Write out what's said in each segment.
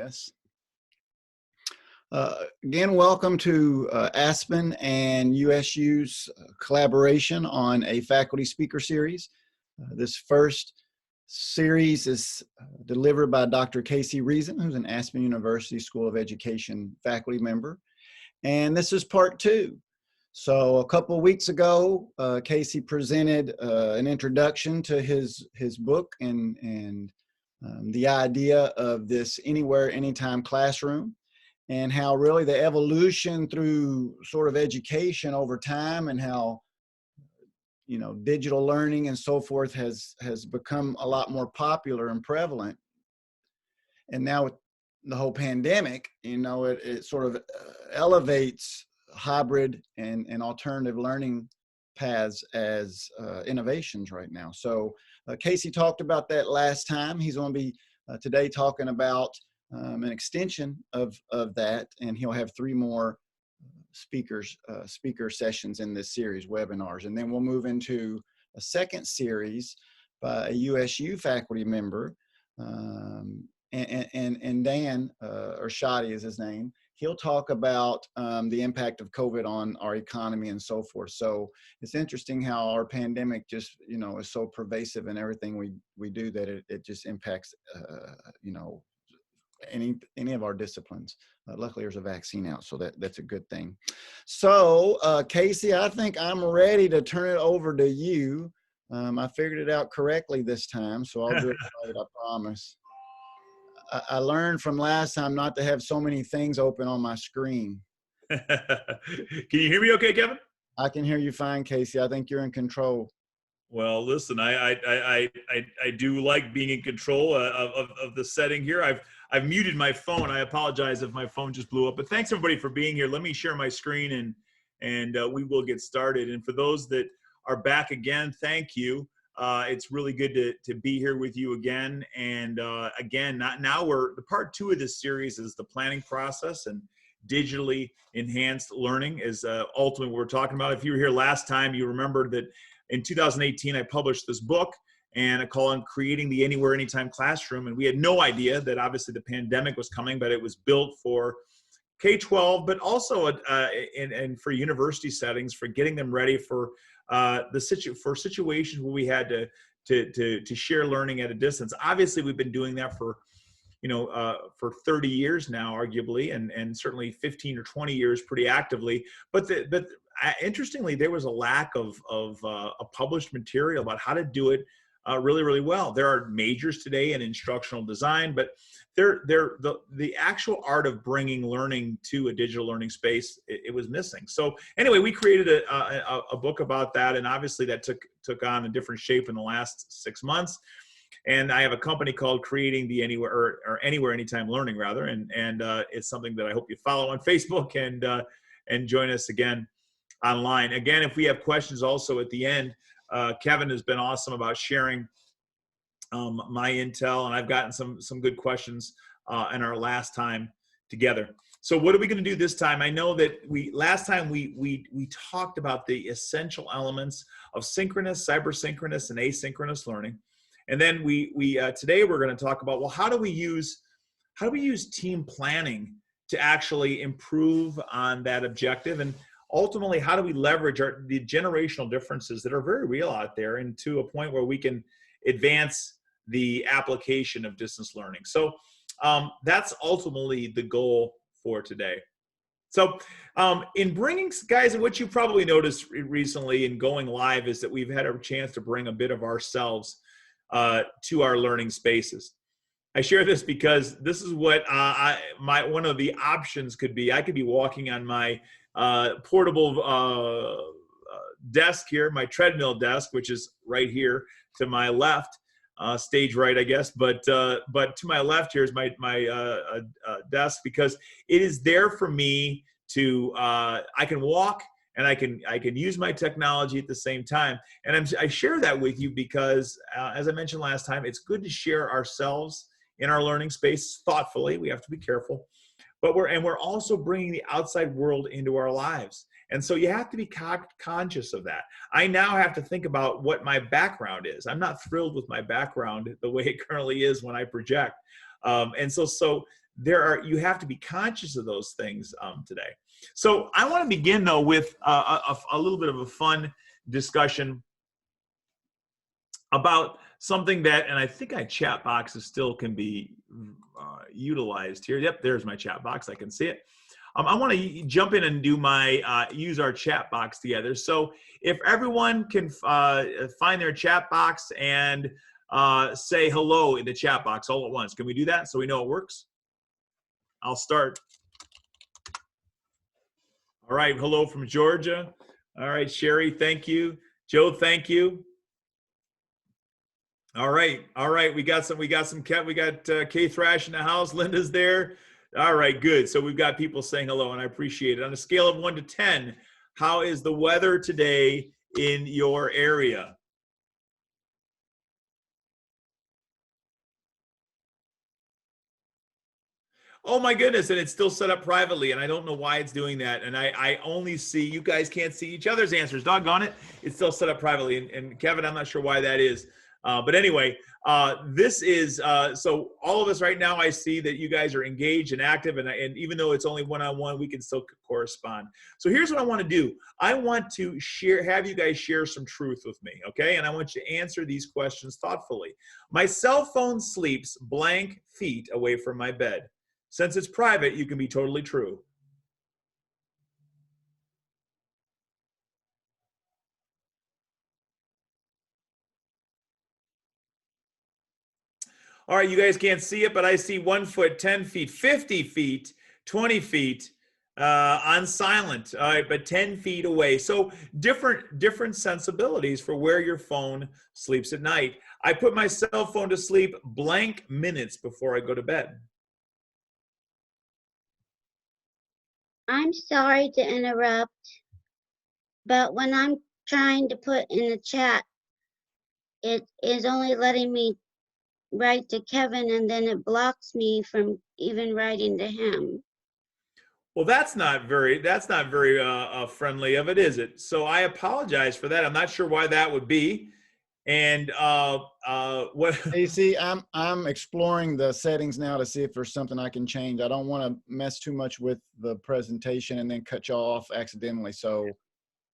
this. Again, welcome to Aspen and USU's collaboration on a faculty speaker series. This first series is delivered by Dr. Casey Reason, who's an Aspen University School of Education faculty member. And this is part 2. So a couple of weeks ago, Casey presented an introduction to his book and the idea of this anywhere, anytime classroom, and how really the evolution through sort of education over time and how, you know, digital learning and so forth has become a lot more popular and prevalent. And now with the whole pandemic, you know, it sort of elevates hybrid and alternative learning paths as innovations right now. So Casey talked about that last time. He's going to be today talking about an extension of that, and he'll have 3 more speaker sessions in this series, webinars, and then we'll move into a second series by a USU faculty member, and Dan Shadi is his name. He'll talk about the impact of COVID on our economy and so forth. So it's interesting how our pandemic just, you know, is so pervasive in everything we do that it just impacts, you know, any of our disciplines. Luckily, there's a vaccine out, so that's a good thing. So Casey, I think I'm ready to turn it over to you. I figured it out correctly this time, so I'll do it right, I promise. I learned from last time not to have so many things open on my screen. Can you hear me okay, Kevin? I can hear you fine, Casey. I think you're in control. Well, listen, I do like being in control of the setting here. I've muted my phone. I apologize if my phone just blew up, but thanks everybody for being here. Let me share my screen and we will get started. And for those that are back again, thank you. It's really good to be here with you again. And again, now the part 2 of this series is the planning process, and digitally enhanced learning is ultimately what we're talking about. If you were here last time, you remember that in 2018, I published this book and I call it Creating the Anywhere, Anytime Classroom. And we had no idea that obviously the pandemic was coming, but it was built for K-12, but also and for university settings, for getting them ready for situations where we had to share learning at a distance. Obviously, we've been doing that for, you know, for 30 years now, arguably, and certainly 15 or 20 years pretty actively. But interestingly, there was a lack of a published material about how to do it really, really well. There are majors today in instructional design, but the actual art of bringing learning to a digital learning space, it was missing. So anyway, we created a book about that, and obviously that took on a different shape in the last 6 months. And I have a company called Creating the Anywhere, or Anywhere Anytime Learning, rather, and it's something that I hope you follow on Facebook and join us again online. Again, if we have questions also at the end, Kevin has been awesome about sharing my intel, and I've gotten some good questions in our last time together. So what are we going to do this time? I know that last time we talked about the essential elements of synchronous, cybersynchronous, and asynchronous learning. And then today we're going to talk about, well, how do we use team planning to actually improve on that objective? And ultimately, how do we leverage the generational differences that are very real out there into a point where we can advance the application of distance learning? So that's ultimately the goal for today. So in bringing, guys, what you probably noticed recently in going live is that we've had a chance to bring a bit of ourselves to our learning spaces. I share this because this is what one of the options could be. I could be walking on my portable desk here, my treadmill desk, which is right here to my left, stage right, I guess. But to my left here is my desk, because it is there for me to I can walk and I can use my technology at the same time. And I share that with you because, as I mentioned last time, it's good to share ourselves in our learning space thoughtfully. We have to be careful, but we're also bringing the outside world into our lives. And so you have to be conscious of that. I now have to think about what my background is. I'm not thrilled with my background the way it currently is when I project. And so you have to be conscious of those things today. So I want to begin though with a little bit of a fun discussion about something that, and I think my chat boxes still can be utilized here. Yep, there's my chat box. I can see it. I want to jump in and do my use our chat box together. So if everyone can find their chat box and say hello in the chat box all at once. Can we do that so we know it works? I'll start. All right, hello from Georgia. All right, Sherry, thank you. Joe, thank you. All right, we got K Thrash in the house. Linda's there. All right, good. So we've got people saying hello, and I appreciate it. On a scale of 1 to 10, how is the weather today in your area? Oh my goodness, and it's still set up privately, and I don't know why it's doing that. And I only see, you guys can't see each other's answers. Doggone it, it's still set up privately. And Kevin, I'm not sure why that is. But anyway, this is, so all of us right now, I see that you guys are engaged and active, and even though it's only one-on-one, we can still correspond. So here's what I want to do. I want to have you guys share some truth with me, okay? And I want you to answer these questions thoughtfully. My cell phone sleeps blank feet away from my bed. Since it's private, you can be totally true. All right, you guys can't see it, but I see 1 foot, 10 feet, 50 feet, 20 feet on silent, all right, but 10 feet away. So different sensibilities for where your phone sleeps at night. I put my cell phone to sleep blank minutes before I go to bed. I'm sorry to interrupt, but when I'm trying to put in the chat, it is only letting me write to Kevin, and then it blocks me from even writing to him. Well, that's not very friendly of it, is it? So I apologize for that. I'm not sure why that would be. And what? AC, I'm exploring the settings now to see if there's something I can change. I don't want to mess too much with the presentation and then cut you off accidentally. So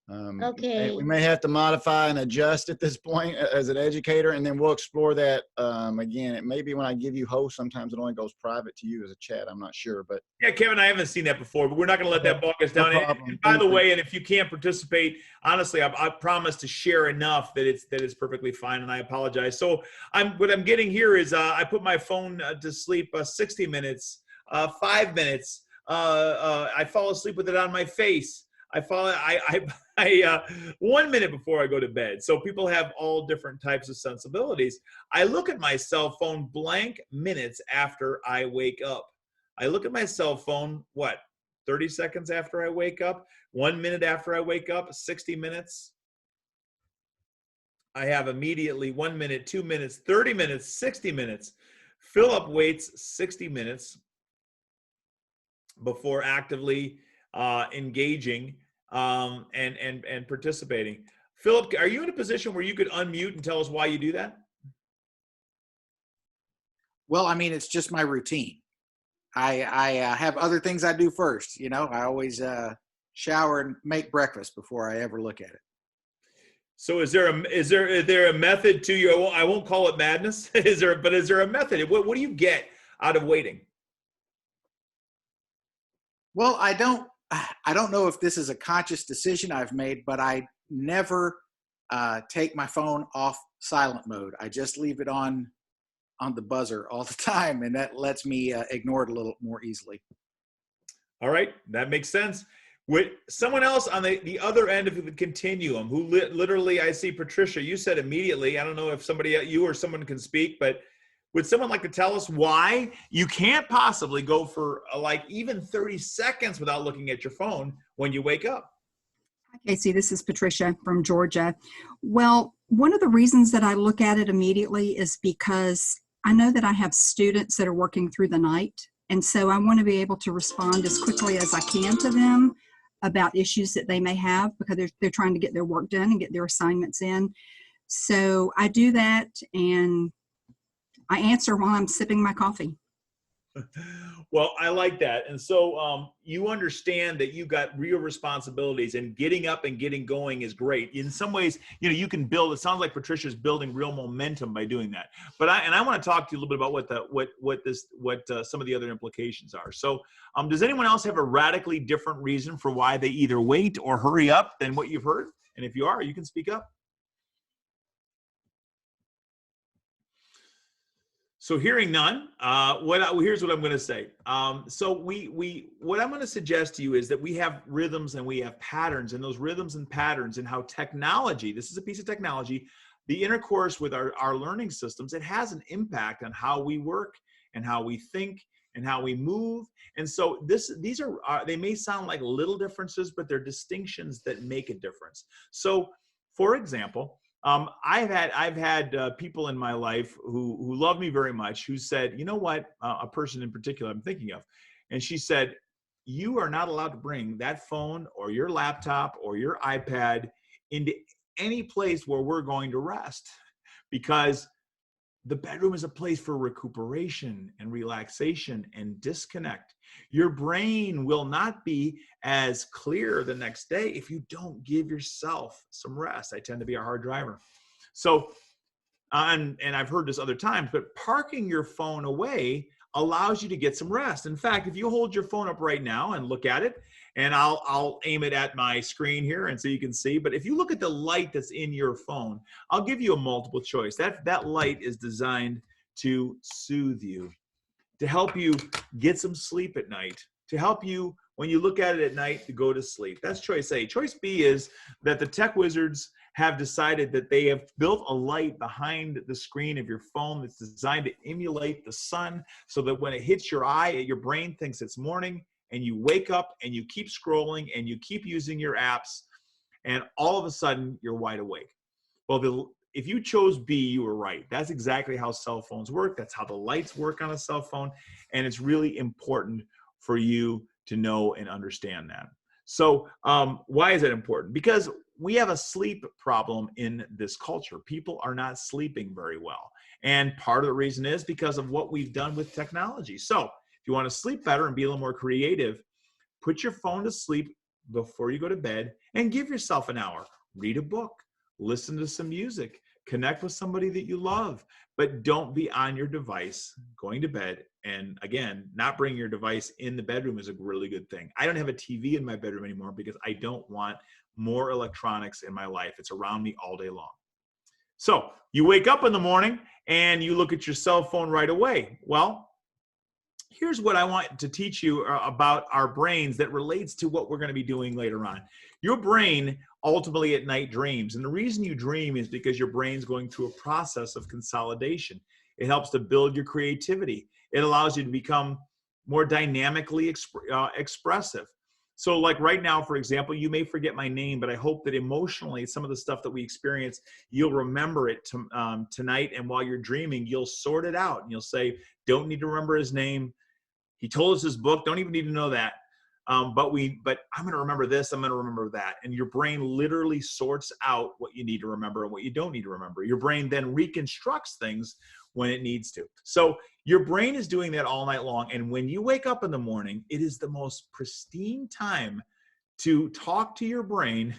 Okay. we may have to modify and adjust at this point as an educator, and then we'll explore that again. It may be when I give you host, sometimes it only goes private to you as a chat. I'm not sure, but Yeah, Kevin, I haven't seen that before, but we're not going to let that bog us down. No And problem. by the way, and if you can't participate, honestly, I promise to share enough that it's perfectly fine, and I apologize. So what I'm getting here is I put my phone to sleep 60 minutes, 5 minutes. I fall asleep with it on my face. I 1 minute before I go to bed. So people have all different types of sensibilities. I look at my cell phone blank minutes after I wake up. I look at my cell phone, 30 seconds after I wake up, 1 minute after I wake up, 60 minutes. I have immediately 1 minute, 2 minutes, 30 minutes, 60 minutes. Philip waits 60 minutes before actively engaging and participating. Philip, are you in a position where you could unmute and tell us why you do that? Well, I mean, it's just my routine. I have other things I do first. You know, I always shower and make breakfast before I ever look at it. So is there a method to your, I won't call it madness, is there a method? What do you get out of waiting? Well, I don't know if this is a conscious decision I've made, but I never take my phone off silent mode. I just leave it on the buzzer all the time, and that lets me ignore it a little more easily. All right, that makes sense. With someone else on the other end of the continuum, who literally, I see Patricia, you said immediately, I don't know if you or someone can speak, but would someone like to tell us why you can't possibly go for like even 30 seconds without looking at your phone when you wake up? Hi, Casey. This is Patricia from Georgia. Well, one of the reasons that I look at it immediately is because I know that I have students that are working through the night. And so I want to be able to respond as quickly as I can to them about issues that they may have, because they're trying to get their work done and get their assignments in. So I do that, and I answer while I'm sipping my coffee. Well, I like that. And so you understand that you got real responsibilities, and getting up and getting going is great. In some ways, you know, you can build, it sounds like Patricia's building real momentum by doing that. But I want to talk to you a little bit about what some of the other implications are. So does anyone else have a radically different reason for why they either wait or hurry up than what you've heard? And if you are, you can speak up. So hearing none, here's what I'm going to say. So what I'm going to suggest to you is that we have rhythms and we have patterns, and those rhythms and patterns and how technology, this is a piece of technology, the intercourse with our learning systems, it has an impact on how we work and how we think and how we move. And so these are they may sound like little differences, but they're distinctions that make a difference. So for example, I've had people in my life who love me very much, who said, you know what, a person in particular I'm thinking of, and she said, you are not allowed to bring that phone or your laptop or your iPad into any place where we're going to rest, because the bedroom is a place for recuperation and relaxation and disconnect. Your brain will not be as clear the next day if you don't give yourself some rest. I tend to be a hard driver. So, and I've heard this other times, but parking your phone away allows you to get some rest. In fact, if you hold your phone up right now and look at it, and I'll aim it at my screen here and so you can see, but if you look at the light that's in your phone, I'll give you a multiple choice. That light is designed to soothe you, to help you get some sleep at night, to help you, when you look at it at night, to go to sleep. That's choice A. Choice B is that the tech wizards have decided that they have built a light behind the screen of your phone that's designed to emulate the sun, so that when it hits your eye, your brain thinks it's morning, and you wake up and you keep scrolling and you keep using your apps, and all of a sudden you're wide awake. Well, if you chose B, you were right. That's exactly how cell phones work. That's how the lights work on a cell phone. And it's really important for you to know and understand that. So why is that important? Because we have a sleep problem in this culture. People are not sleeping very well. And part of the reason is because of what we've done with technology. So if you want to sleep better and be a little more creative, put your phone to sleep before you go to bed and give yourself an hour. Read a book, listen to some music, connect with somebody that you love, but don't be on your device going to bed. And again, not bringing your device in the bedroom is a really good thing. I don't have a TV in my bedroom anymore because I don't want more electronics in my life. It's around me all day long. So you wake up in the morning and you look at your cell phone right away. Well, here's what I want to teach you about our brains that relates to what we're going to be doing later on. Your brain ultimately at night dreams. And the reason you dream is because your brain's going through a process of consolidation. It helps to build your creativity. It allows you to become more dynamically expressive. So like right now, for example, you may forget my name, but I hope that emotionally, some of the stuff that we experience, you'll remember it tonight. And while you're dreaming, you'll sort it out and you'll say, don't need to remember his name. He told us his book. Don't even need to know that. But I'm going to remember this. I'm going to remember that. And your brain literally sorts out what you need to remember and what you don't need to remember. Your brain then reconstructs things when it needs to. So your brain is doing that all night long. And when you wake up in the morning, it is the most pristine time to talk to your brain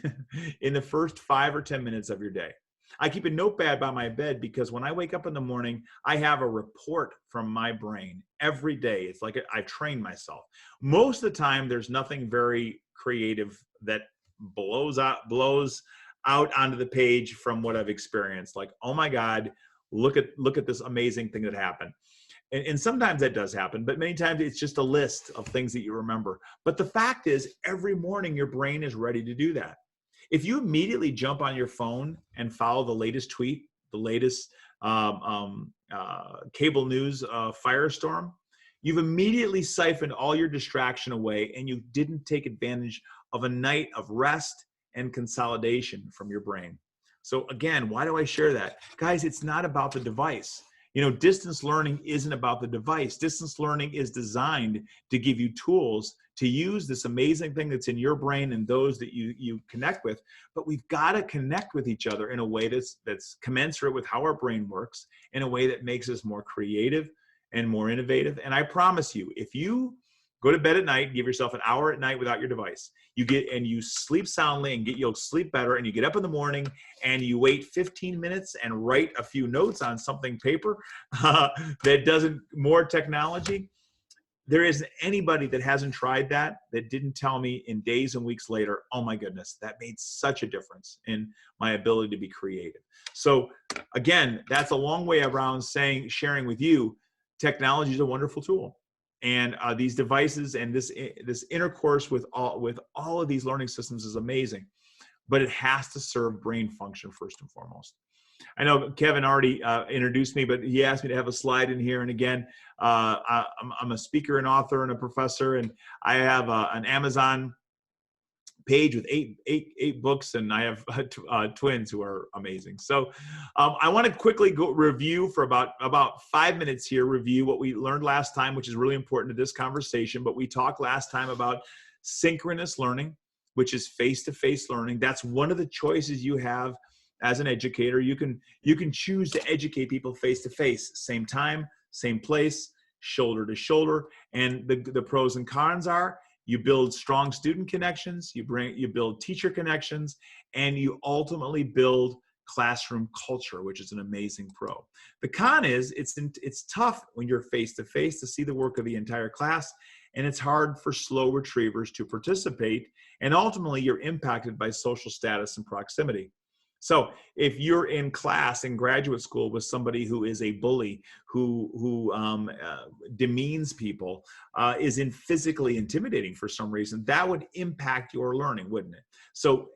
in the first 5 or 10 minutes of your day. I keep a notepad by my bed because when I wake up in the morning, I have a report from my brain every day. It's like I've trained myself. Most of the time, there's nothing very creative that blows out onto the page from what I've experienced. Like, oh my God, look at this amazing thing that happened. And sometimes that does happen, but many times it's just a list of things that you remember. But the fact is, every morning your brain is ready to do that. If you immediately jump on your phone and follow the latest tweet, the latest cable news firestorm, you've immediately siphoned all your distraction away and you didn't take advantage of a night of rest and consolidation from your brain. So again, why do I share that? Guys, it's not about the device. You know, distance learning isn't about the device. Distance learning is designed to give you tools to use this amazing thing that's in your brain and those that you connect with. But we've got to connect with each other in a way that's commensurate with how our brain works, in a way that makes us more creative and more innovative. And I promise you, if you go to bed at night, give yourself an hour at night without your device, you sleep soundly and you'll sleep better, and you get up in the morning and you wait 15 minutes and write a few notes on something paper that doesn't, more technology. There isn't anybody that hasn't tried that didn't tell me in days and weeks later, oh my goodness, that made such a difference in my ability to be creative. So again, that's a long way around sharing with you, technology is a wonderful tool. And these devices and this intercourse with all of these learning systems is amazing, but it has to serve brain function first and foremost. I know Kevin already introduced me, but he asked me to have a slide in here. And again, I'm a speaker and author and a professor, and I have an Amazon page with eight books, and I have twins who are amazing. So I want to quickly go review for about 5 minutes here, review what we learned last time, which is really important to this conversation. But we talked last time about synchronous learning, which is face-to-face learning. That's one of the choices you have as an educator. You can choose to educate people face-to-face, same time, same place, shoulder to shoulder. And the pros and cons are, you build strong student connections, you build teacher connections, and you ultimately build classroom culture, which is an amazing pro. The con is it's tough when you're face-to-face to see the work of the entire class, and it's hard for slow retrievers to participate, and ultimately you're impacted by social status and proximity. So if you're in class in graduate school with somebody who is a bully, who demeans people, is physically intimidating for some reason, that would impact your learning, wouldn't it? So,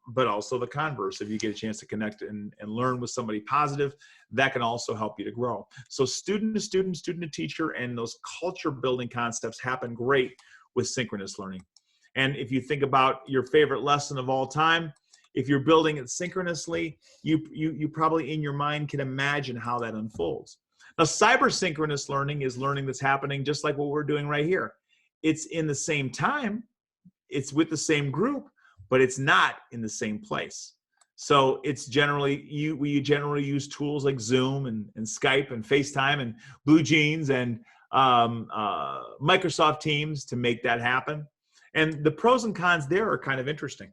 but also the converse, if you get a chance to connect and learn with somebody positive, that can also help you to grow. So student to student, student to teacher, and those culture building concepts happen great with synchronous learning. And if you think about your favorite lesson of all time, if you're building it synchronously, you probably in your mind can imagine how that unfolds. Now, cyber-synchronous learning is learning that's happening just like what we're doing right here. It's in the same time, it's with the same group, but it's not in the same place. So it's generally, we generally use tools like Zoom and Skype and FaceTime and Blue Jeans and Microsoft Teams to make that happen. And the pros and cons there are kind of interesting.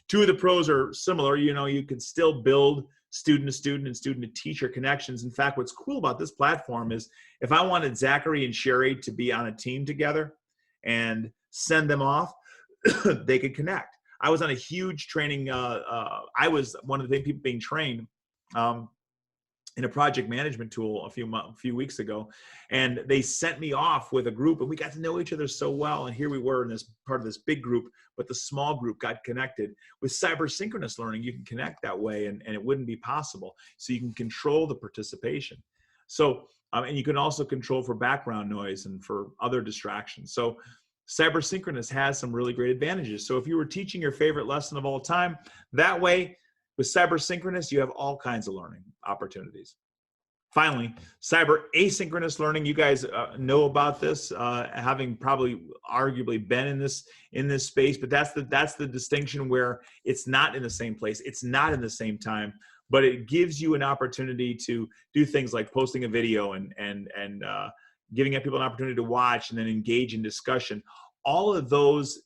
Two of the pros are similar. You can still build student to student and student to teacher connections. In fact, what's cool about this platform is if I wanted Zachary and Sherry to be on a team together and send them off, they could connect. I was on a huge training. I was one of the people being trained in a project management tool a few weeks ago, and they sent me off with a group, and we got to know each other so well. And here we were in this part of this big group, but the small group got connected. With cyber synchronous learning, you can connect that way, and it wouldn't be possible. So you can control the participation. So, and you can also control for background noise and for other distractions. So cyber synchronous has some really great advantages. So if you were teaching your favorite lesson of all time, that way, with cyber synchronous, you have all kinds of learning opportunities. Finally, cyber asynchronous learning. You guys know about this, having probably arguably been in this space. But that's the distinction where it's not in the same place, it's not in the same time, but it gives you an opportunity to do things like posting a video and giving people an opportunity to watch and then engage in discussion. All of those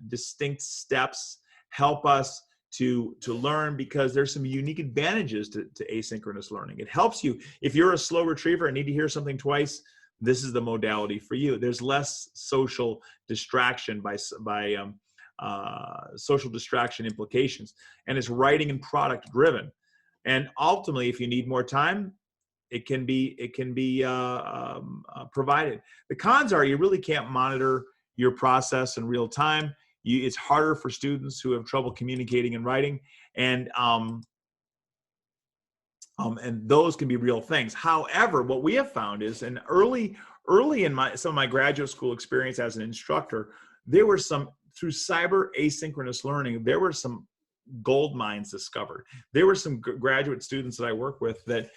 distinct steps help us to learn, because there's some unique advantages to asynchronous learning. It helps you if you're a slow retriever and need to hear something twice. This is the modality for you. There's less social distraction by social distraction implications, and it's writing and product driven. And ultimately, if you need more time, it can be provided. The cons are you really can't monitor your process in real time. It's harder for students who have trouble communicating and writing, and those can be real things. However, what we have found is, and early in some of my graduate school experience as an instructor, there were some, through cyber asynchronous learning, there were some gold mines discovered. There were some graduate students that I work with that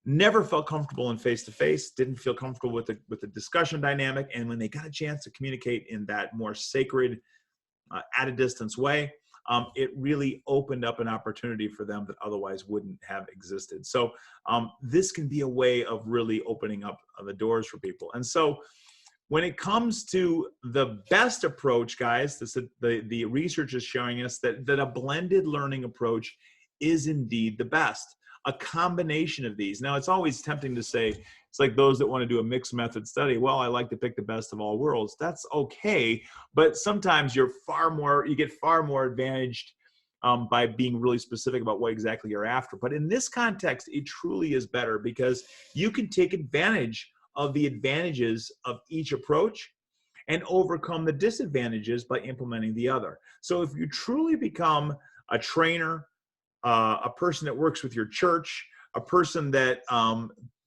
never felt comfortable in face-to-face, didn't feel comfortable with the discussion dynamic. And when they got a chance to communicate in that more sacred, at a distance way, it really opened up an opportunity for them that otherwise wouldn't have existed. So this can be a way of really opening up the doors for people. And so when it comes to the best approach, guys, the research is showing us that a blended learning approach is indeed the best. A combination of these. Now, it's always tempting to say, it's like those that want to do a mixed method study. Well, I like to pick the best of all worlds. That's okay, but sometimes you get far more advantaged by being really specific about what exactly you're after. But in this context, it truly is better because you can take advantage of the advantages of each approach and overcome the disadvantages by implementing the other. So if you truly become a trainer, a person that works with your church, a person that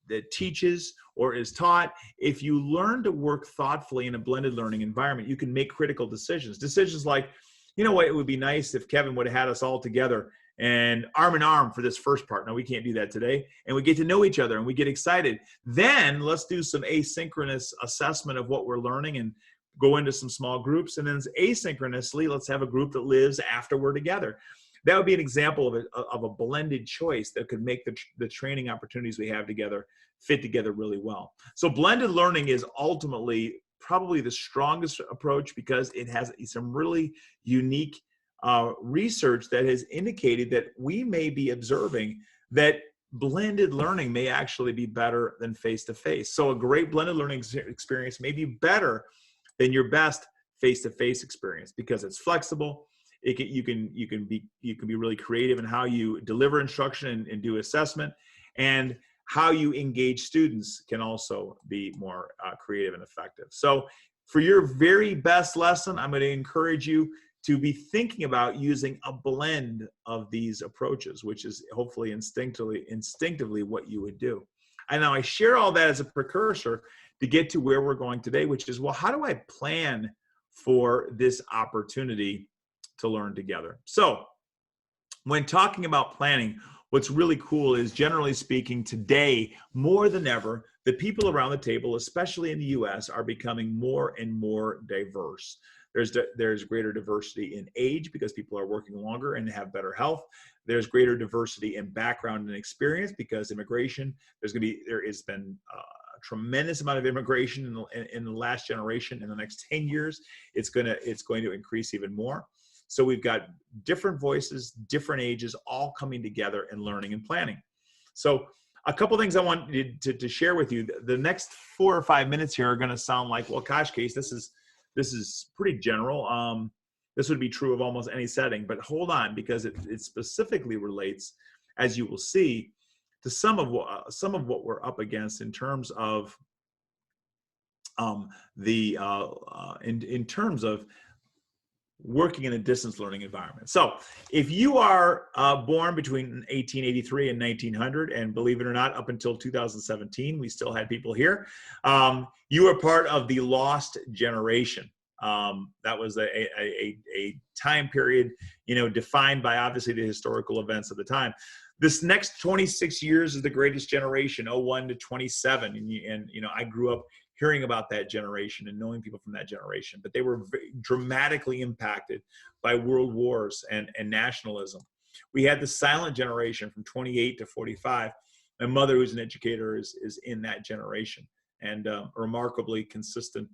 that teaches or is taught, if you learn to work thoughtfully in a blended learning environment, you can make critical decisions. Decisions like, you know what, it would be nice if Kevin would have had us all together and arm in arm for this first part. Now, we can't do that today. And we get to know each other and we get excited. Then let's do some asynchronous assessment of what we're learning and go into some small groups. And then asynchronously, let's have a group that lives after we're together. That would be an example of a blended choice that could make the training opportunities we have together fit together really well. So blended learning is ultimately probably the strongest approach because it has some really unique research that has indicated that we may be observing that blended learning may actually be better than face-to-face. So a great blended learning experience may be better than your best face-to-face experience because it's flexible. You can be really creative in how you deliver instruction and do assessment, and how you engage students can also be more creative and effective. So for your very best lesson, I'm going to encourage you to be thinking about using a blend of these approaches, which is hopefully instinctively what you would do. And now I share all that as a precursor to get to where we're going today, which is, well, how do I plan for this opportunity to learn together? So when talking about planning, what's really cool is, generally speaking, today, more than ever, the people around the table, especially in the US, are becoming more and more diverse. There's greater diversity in age because people are working longer and have better health. There's greater diversity in background and experience because immigration, there has been a tremendous amount of immigration in the last generation. In the next 10 years, it's going to increase even more. So we've got different voices, different ages, all coming together and learning and planning. So a couple things I wanted to share with you. The next 4 or 5 minutes here are going to sound like, well, gosh, Case, this is pretty general. This would be true of almost any setting, but hold on, because it specifically relates, as you will see, to some of what we're up against in terms of in terms of working in a distance learning environment. So if you are born between 1883 and 1900, and believe it or not, up until 2017, we still had people here, you are part of the lost generation. That was a time period, defined by obviously the historical events of the time. This next 26 years is the greatest generation, 01 to 27. And I grew up hearing about that generation and knowing people from that generation, but they were dramatically impacted by world wars and nationalism. We had the silent generation from 28 to 45. My mother, who's an educator, is in that generation, and remarkably consistent.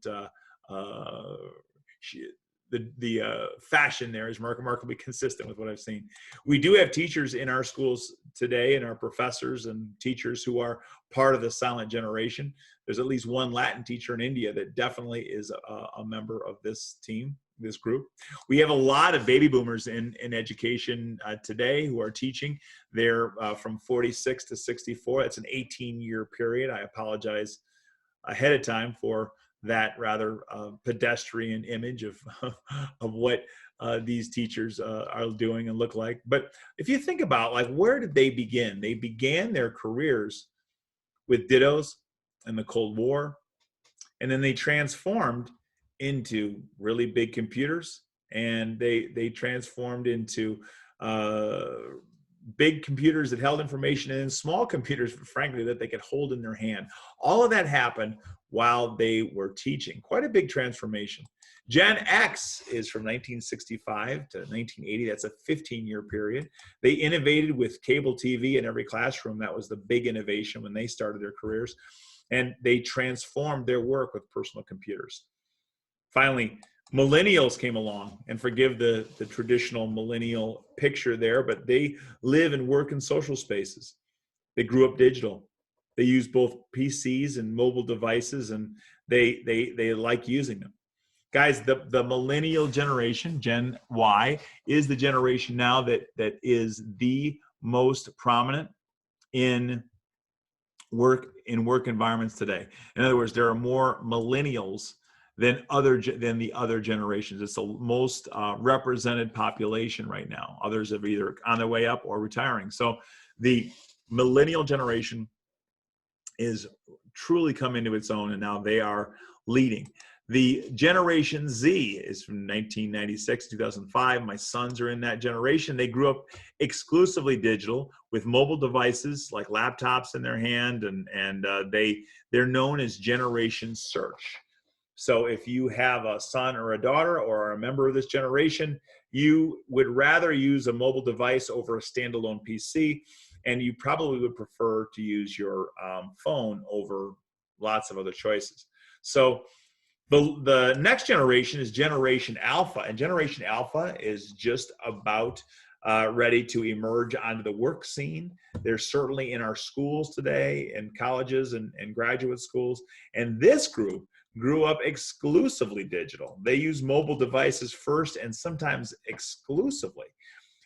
The fashion there is remarkably consistent with what I've seen. We do have teachers in our schools today, and our professors and teachers who are part of the silent generation. There's at least one Latin teacher in India that definitely is a member of this team, this group. We have a lot of baby boomers in education today who are teaching. They're from 46 to 64. That's an 18-year period. I apologize ahead of time for that rather pedestrian image of what these teachers are doing and look like. But if you think about, like, where did they begin? They began their careers with dittos and the Cold War, and then they transformed into really big computers, and they transformed into big computers that held information and small computers, frankly, that they could hold in their hand. All of that happened while they were teaching. Quite a big transformation. Gen X is from 1965 to 1980. That's a 15-year period. They innovated with cable TV in every classroom. That was the big innovation when they started their careers. And they transformed their work with personal computers. Finally, millennials came along, and forgive the traditional millennial picture there, but they live and work in social spaces. They grew up digital. They use both PCs and mobile devices, and they like using them. Guys, the millennial generation, Gen Y, is the generation now that is the most prominent in work environments today. In other words, there are more millennials than the other generations. It's the most represented population right now. Others are either on their way up or retiring. So the millennial generation is truly come into its own, and now they are leading. The Generation Z is from 1996, 2005. My sons are in that generation. They grew up exclusively digital with mobile devices like laptops in their hand, and they're known as Generation Search. So if you have a son or a daughter or are a member of this generation, you would rather use a mobile device over a standalone PC, and you probably would prefer to use your phone over lots of other choices. So the next generation is Generation Alpha, and Generation Alpha is just about ready to emerge onto the work scene. They're certainly in our schools today, in colleges and graduate schools. And this group grew up exclusively digital. They use mobile devices first and sometimes exclusively.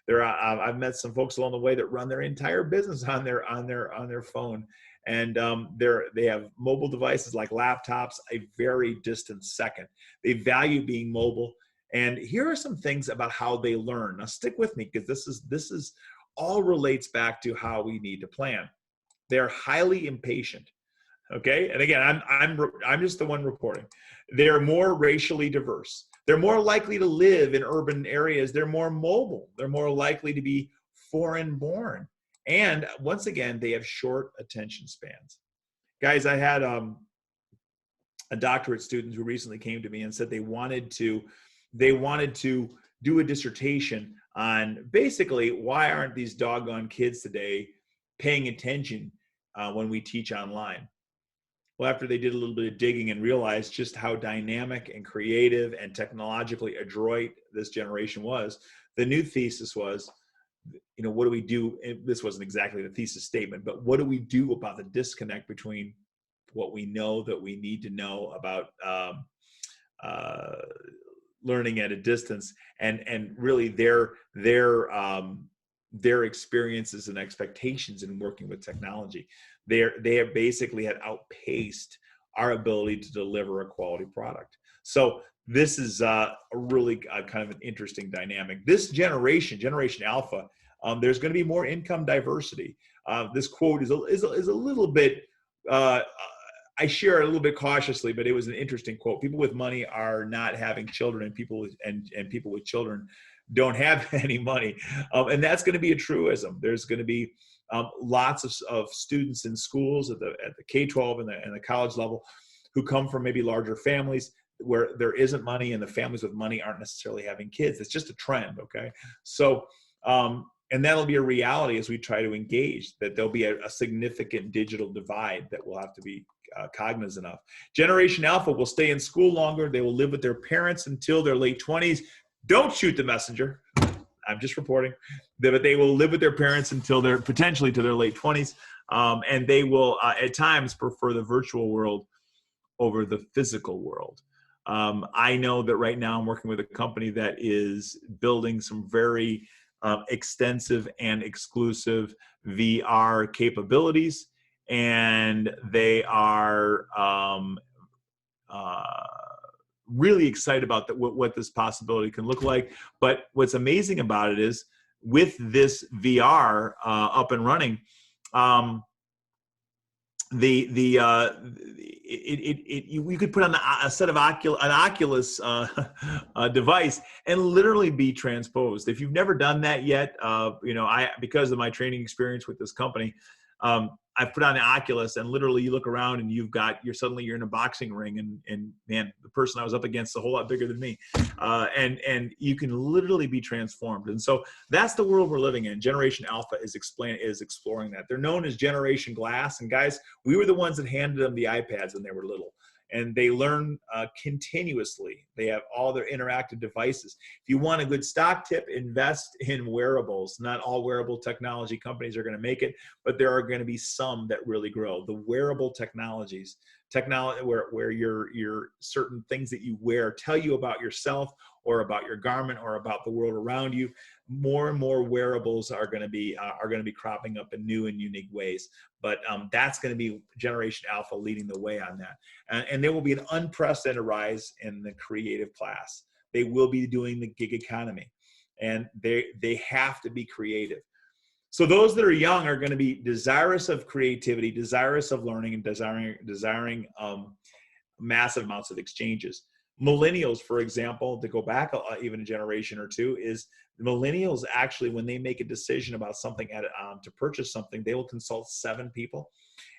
I've met some folks along the way that run their entire business on their phone. And they have mobile devices like laptops a very distant second. They value being mobile. And here are some things about how they learn. Now stick with me, because this is all relates back to how we need to plan. They're highly impatient. Okay, and again, I'm just the one reporting. They're more racially diverse. They're more likely to live in urban areas. They're more mobile. They're more likely to be foreign born. And once again, they have short attention spans. Guys, I had a doctorate student who recently came to me and said they wanted to do a dissertation on basically why aren't these doggone kids today paying attention when we teach online. Well, after they did a little bit of digging and realized just how dynamic and creative and technologically adroit this generation was, the new thesis was, what do we do? This wasn't exactly the thesis statement, but what do we do about the disconnect between what we know that we need to know about learning at a distance and really their experiences and expectations in working with technology. They have basically had outpaced our ability to deliver a quality product. So this is a really kind of an interesting dynamic. This Generation Alpha, there's going to be more income diversity. This quote is a little bit, I share it a little bit cautiously, but it was an interesting quote. People with money are not having children, and people with children don't have any money. And that's going to be a truism. There's going to be lots of students in schools at the K-12 and the college level who come from maybe larger families where there isn't money, and the families with money aren't necessarily having kids. It's just a trend, okay? So, and that'll be a reality as we try to engage, that there'll be a significant digital divide that we'll have to be cognizant of. Generation Alpha will stay in school longer. They will live with their parents until their late 20s. Don't shoot the messenger. I'm just reporting. But they will live with their parents until they're potentially to their late 20s. And they will at times prefer the virtual world over the physical world. I know that right now I'm working with a company that is building some very extensive and exclusive VR capabilities, and they are really excited about what this possibility can look like. But what's amazing about it is, with this VR up and running, you could put on a set of an Oculus device and literally be transposed. If you've never done that yet, because of my training experience with this company, I've put on the Oculus, and literally you look around and you're in a boxing ring, and man, the person I was up against is a whole lot bigger than me, and you can literally be transformed. And so that's the world we're living in. Generation Alpha is exploring that. They're known as Generation Glass, and guys, we were the ones that handed them the iPads when they were little. And they learn continuously. They have all their interactive devices. If you want a good stock tip, invest in wearables. Not all wearable technology companies are going to make it, but there are going to be some that really grow. The wearable technologies, where your certain things that you wear tell you about yourself or about your garment or about the world around you. More and more wearables are going to be cropping up in new and unique ways. But that's going to be Generation Alpha leading the way on that. And there will be an unprecedented rise in the creative class. They will be doing the gig economy, and they have to be creative. So those that are young are going to be desirous of creativity, desirous of learning, and desiring massive amounts of exchanges. Millennials, for example, to go back even a generation or two, is the millennials actually, when they make a decision about something to purchase something, they will consult 7 people,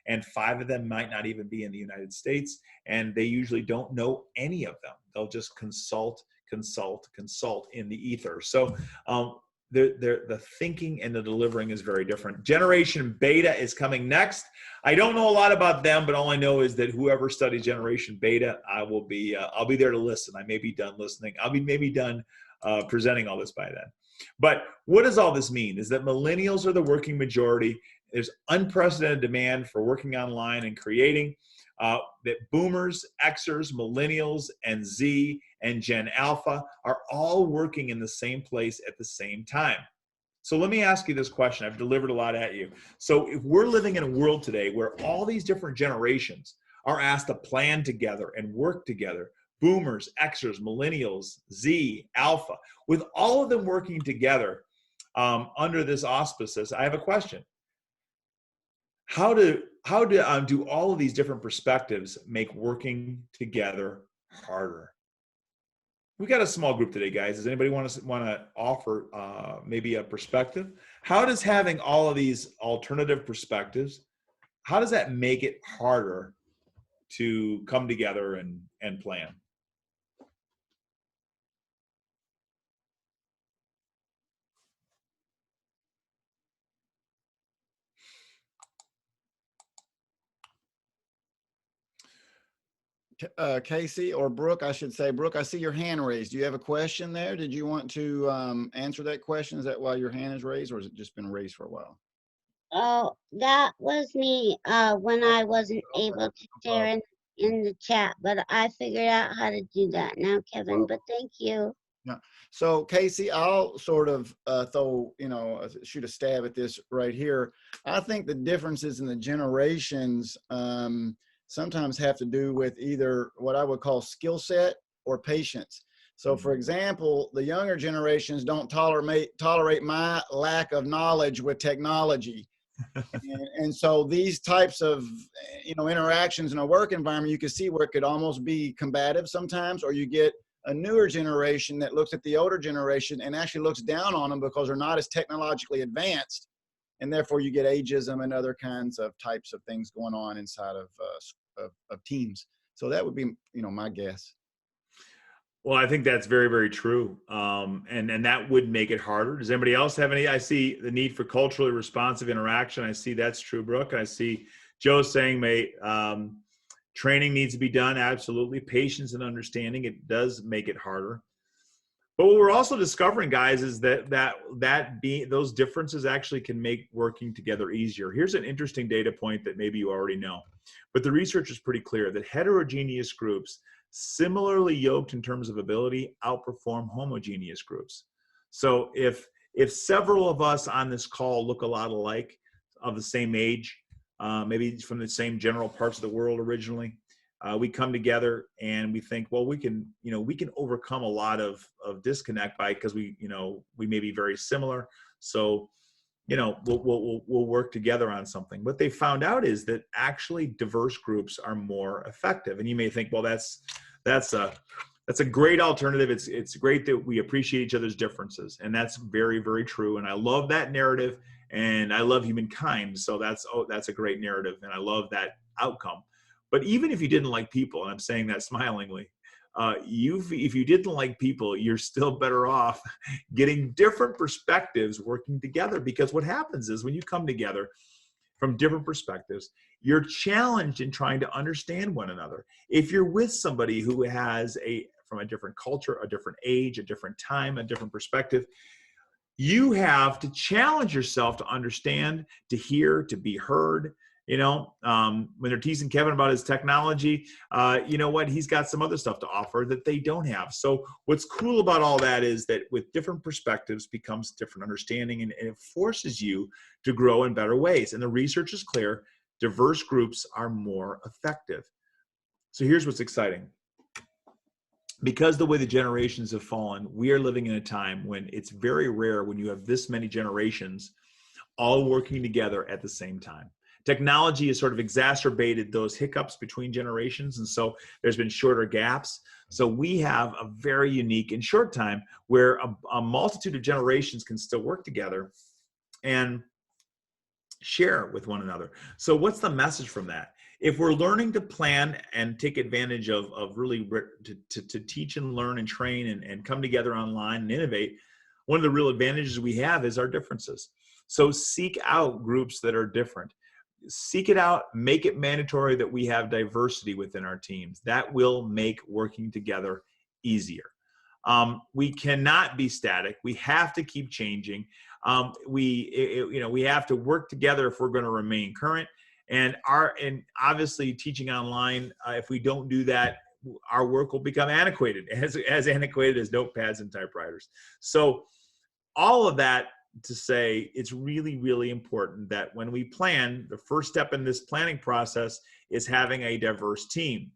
and 5 of them might not even be in the United States, and they usually don't know any of them. They'll just consult in the ether. So the thinking and the delivering is very different. Generation Beta is coming next. I don't know a lot about them, but all I know is that whoever studies Generation Beta, I'll be there to listen. I may be done listening. I'll be maybe done presenting all this by then. But what does all this mean? Is that millennials are the working majority. There's unprecedented demand for working online and creating. That boomers, Xers, millennials, and Z and Gen Alpha are all working in the same place at the same time. So let me ask you this question. I've delivered a lot at you. So if we're living in a world today where all these different generations are asked to plan together and work together, boomers, Xers, millennials, Z, Alpha, with all of them working together under this auspices, I have a question. How do all of these different perspectives make working together harder? We got a small group today, guys. Does anybody want to offer maybe a perspective? How does having all of these alternative perspectives, how does that make it harder to come together and plan? Casey or Brooke, I should say. Brooke, I see your hand raised. Do you have a question there? Did you want to answer that question? Is that why your hand is raised, or has it just been raised for a while? Oh, that was me when I wasn't able to share in the chat, but I figured out how to do that now, Kevin, but thank you. Yeah. So Casey, I'll sort of shoot a stab at this right here. I think the differences in the generations sometimes have to do with either what I would call skill set or patience. So for example, the younger generations don't tolerate my lack of knowledge with technology. and so these types of interactions in a work environment, you can see where it could almost be combative sometimes, or you get a newer generation that looks at the older generation and actually looks down on them because they're not as technologically advanced, and therefore you get ageism and other kinds of types of things going on inside of teams. So that would be my guess. Well, I think that's very, very true. And that would make it harder. Does anybody else have any? I see the need for culturally responsive interaction. I see that's true, Brooke. I see Joe saying training needs to be done. Absolutely. Patience and understanding. It does make it harder. But what we're also discovering, guys, is those differences actually can make working together easier. Here's an interesting data point that maybe you already know, but the research is pretty clear that heterogeneous groups, similarly yoked in terms of ability, outperform homogeneous groups. So if several of us on this call look a lot alike, of the same age, maybe from the same general parts of the world originally, we come together and we think, well, we can overcome a lot of disconnect because we may be very similar. So we'll work together on something. What they found out is that actually diverse groups are more effective. And you may think, well, that's a great alternative. It's great that we appreciate each other's differences, and that's very, very true. And I love that narrative, and I love humankind. So that's a great narrative, and I love that outcome. But even if you didn't like people, and I'm saying that smilingly, if you didn't like people, you're still better off getting different perspectives working together, because what happens is when you come together from different perspectives, you're challenged in trying to understand one another. If you're with somebody who has from a different culture, a different age, a different time, a different perspective, you have to challenge yourself to understand, to hear, to be heard. When they're teasing Kevin about his technology, you know what? He's got some other stuff to offer that they don't have. So what's cool about all that is that with different perspectives becomes different understanding, and it forces you to grow in better ways. And the research is clear. Diverse groups are more effective. So here's what's exciting. Because the way the generations have fallen, we are living in a time when it's very rare when you have this many generations all working together at the same time. Technology has sort of exacerbated those hiccups between generations, and so there's been shorter gaps. So we have a very unique and short time where a multitude of generations can still work together and share with one another. So what's the message from that? If we're learning to plan and take advantage of really to teach and learn and train and come together online and innovate, one of the real advantages we have is our differences. So seek out groups that are different. Seek it out, make it mandatory that we have diversity within our teams. That will make working together easier. We cannot be static. We have to keep changing. We have to work together if we're going to remain current. And obviously teaching online, if we don't do that, our work will become antiquated, as antiquated as notepads and typewriters. So all of that to say, it's really, really important that when we plan, the first step in this planning process is having a diverse team.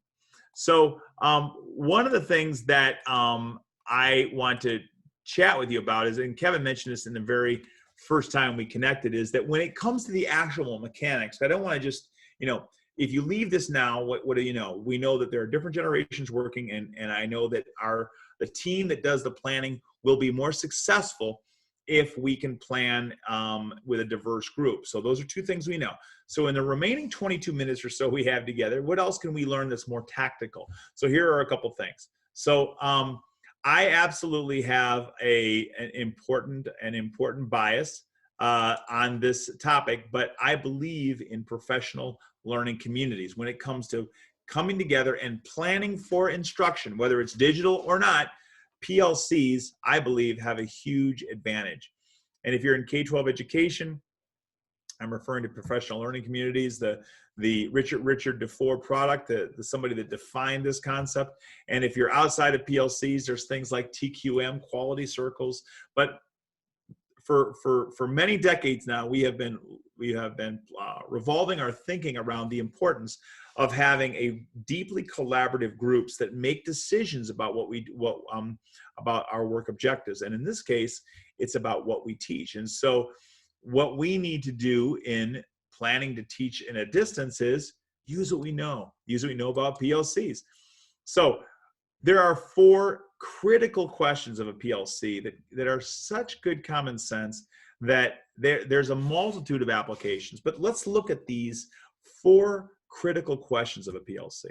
So one of the things that I want to chat with you about is, and Kevin mentioned this in the very first time we connected, is that when it comes to the actual mechanics, I don't want to just, if you leave this now, what do you know? We know that there are different generations working, and I know that the team that does the planning will be more successful if we can plan with a diverse group. So those are two things we know. So in the remaining 22 minutes or so we have together, what else can we learn that's more tactical? So here are a couple things. So I absolutely have an important bias on this topic, but I believe in professional learning communities when it comes to coming together and planning for instruction, whether it's digital or not. PLCs, I believe, have a huge advantage. And if you're in K-12 education, I'm referring to professional learning communities, the Richard DeFore product, somebody that defined this concept. And if you're outside of PLCs, there's things like TQM, quality circles. But for many decades now, we have been revolving our thinking around the importance of having a deeply collaborative groups that make decisions about about our work objectives. And in this case, it's about what we teach. And so what we need to do in planning to teach in a distance is use what we know about PLCs. So there are 4 critical questions of a PLC that are such good common sense that there's a multitude of applications. But let's look at these 4 critical questions of a PLC.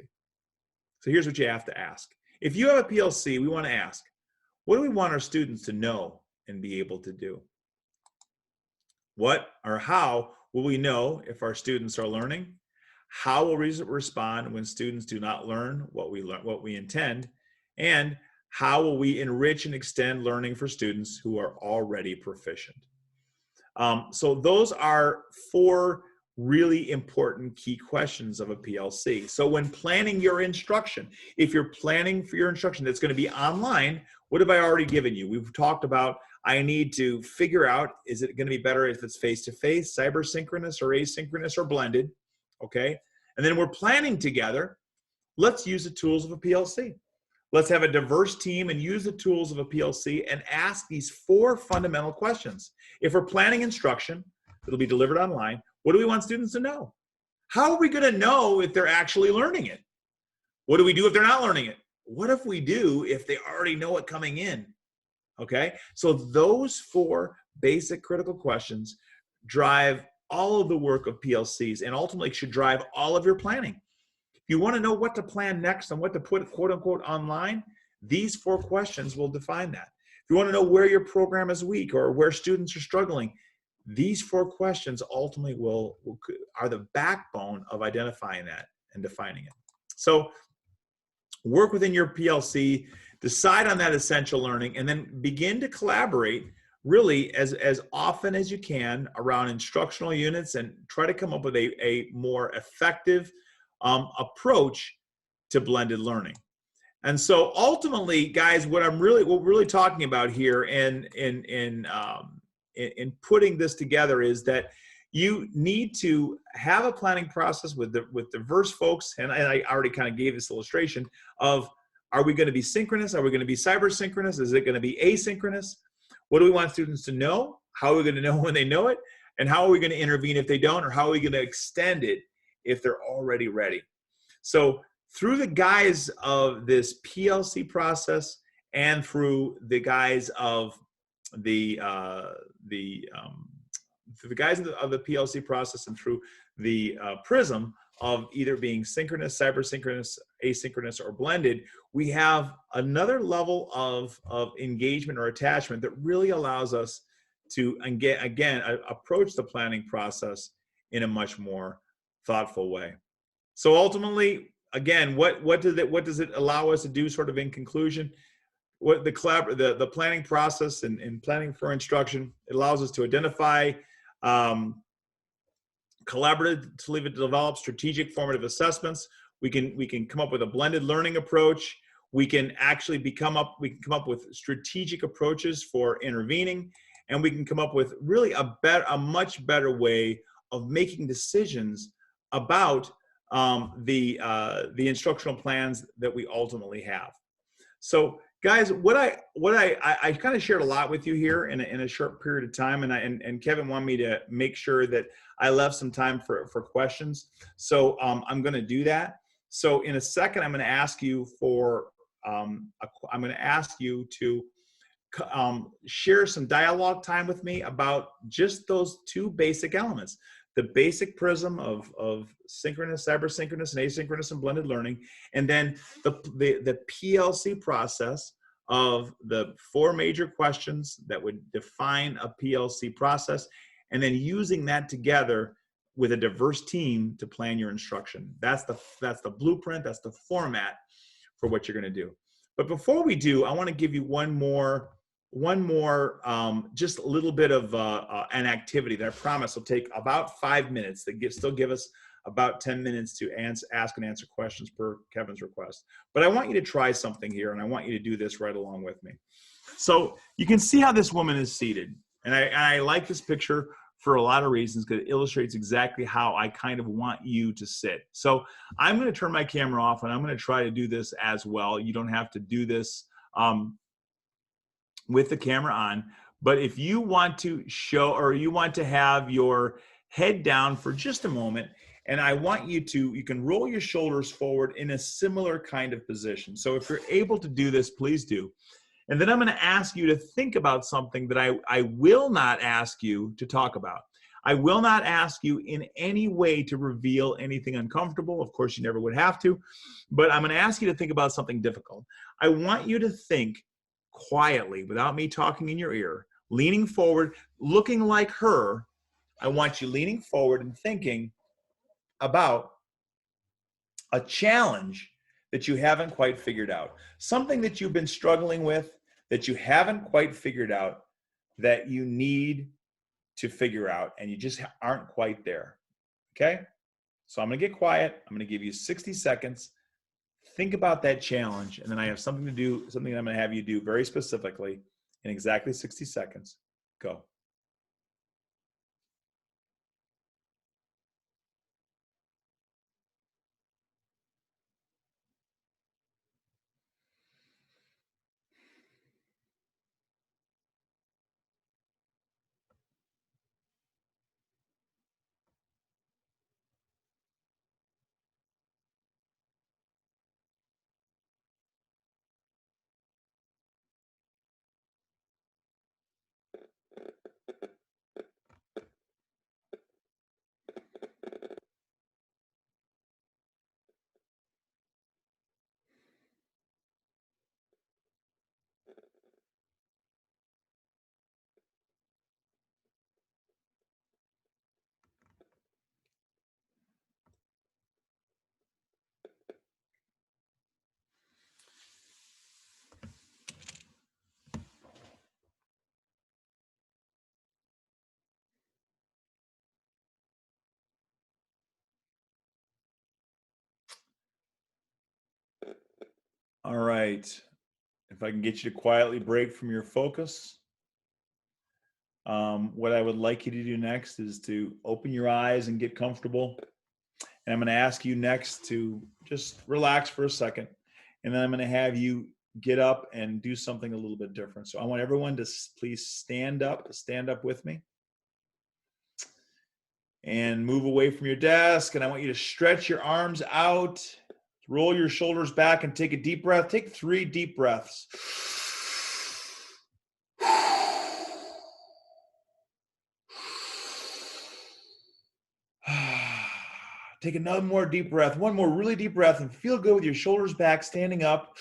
So here's what you have to ask. If you have a PLC, we want to ask, what do we want our students to know and be able to do? What or how will we know if our students are learning? How will we respond when students do not learn what we intend? And how will we enrich and extend learning for students who are already proficient? So those are 4 really important key questions of a PLC. So when planning your instruction, if you're planning for your instruction that's going to be online, what have I already given you? We've talked about I need to figure out, is it going to be better if it's face-to-face, cyber synchronous, or asynchronous, or blended? Okay. And then we're planning together. Let's use the tools of a PLC. Let's have a diverse team and use the tools of a PLC and ask these 4 fundamental questions. If we're planning instruction, it'll be delivered online. What do we want students to know? How are we going to know if they're actually learning it? What do we do if they're not learning it? What if we do if they already know it coming in? Okay, so those 4 basic critical questions drive all of the work of PLCs and ultimately should drive all of your planning. If you want to know what to plan next and what to put quote unquote online, these 4 questions will define that. If you want to know where your program is weak or where students are struggling, these 4 questions ultimately are the backbone of identifying that and defining it. So work within your PLC, decide on that essential learning, and then begin to collaborate really as often as you can around instructional units and try to come up with a more effective approach to blended learning. And so ultimately, guys, what we're really talking about here in putting this together is that you need to have a planning process with diverse folks. And I already kind of gave this illustration of, are we going to be synchronous? Are we going to be cyber synchronous? Is it going to be asynchronous? What do we want students to know? How are we going to know when they know it? And how are we going to intervene if they don't? Or how are we going to extend it if they're already ready? So through the guise of this PLC process and through the guise of the PLC process and through the prism of either being synchronous, cyber synchronous, asynchronous, or blended, we have another level of engagement or attachment that really allows us to again approach the planning process in a much more thoughtful way. So ultimately, again, what does it allow us to do? Sort of in conclusion, what the planning process and planning for instruction, it allows us to identify, collaboratively develop strategic formative assessments. We can come up with a blended learning approach. We can actually come up with strategic approaches for intervening, and we can come up with really a much better way of making decisions about the instructional plans that we ultimately have. So guys, what I kind of shared a lot with you here in a short period of time, and Kevin wanted me to make sure that I left some time for questions. So I'm going to do that. So in a second, I'm going to ask you to share some dialogue time with me about just those 2 basic elements. The basic prism of synchronous, cyber synchronous, and asynchronous and blended learning, and then the PLC process of the 4 major questions that would define a PLC process, and then using that together with a diverse team to plan your instruction. That's the blueprint, that's the format for what you're going to do. But before we do, I want to give you one more just a little bit of an activity that I promise will take about 5 minutes, that still give us about 10 minutes to ask and answer questions per Kevin's request. But I want you to try something here, and I want you to do this right along with me. So you can see how this woman is seated, and I like this picture for a lot of reasons, because it illustrates exactly how I kind of want you to sit. So I'm going to turn my camera off, and I'm going to try to do this as well. You don't have to do this with the camera on, but if you want to show, or you want to have your head down for just a moment, and I want you can roll your shoulders forward in a similar kind of position. So if you're able to do this, please do. And then I'm going to ask you to think about something that I will not ask you to talk about. I will not ask you in any way to reveal anything uncomfortable. Of course, you never would have to, but I'm going to ask you to think about something difficult. I want you to think quietly, without me talking in your ear, leaning forward, looking like her. I want you leaning forward and thinking about a challenge that you haven't quite figured out, something that you've been struggling with that you haven't quite figured out, that you need to figure out, and you just aren't quite there. Okay? So I'm going to get quiet. I'm going to give you 60 seconds. Think about that challenge, and then I have something that I'm going to have you do very specifically in exactly 60 seconds. Go. All right. If I can get you to quietly break from your focus, what I would like you to do next is to open your eyes and get comfortable. And I'm going to ask you next to just relax for a second. And then I'm going to have you get up and do something a little bit different. So I want everyone to please stand up with me. And move away from your desk. And I want you to stretch your arms out, roll your shoulders back, and take a deep breath. Take 3 deep breaths. Take another more deep breath. One more really deep breath, and feel good with your shoulders back, standing up.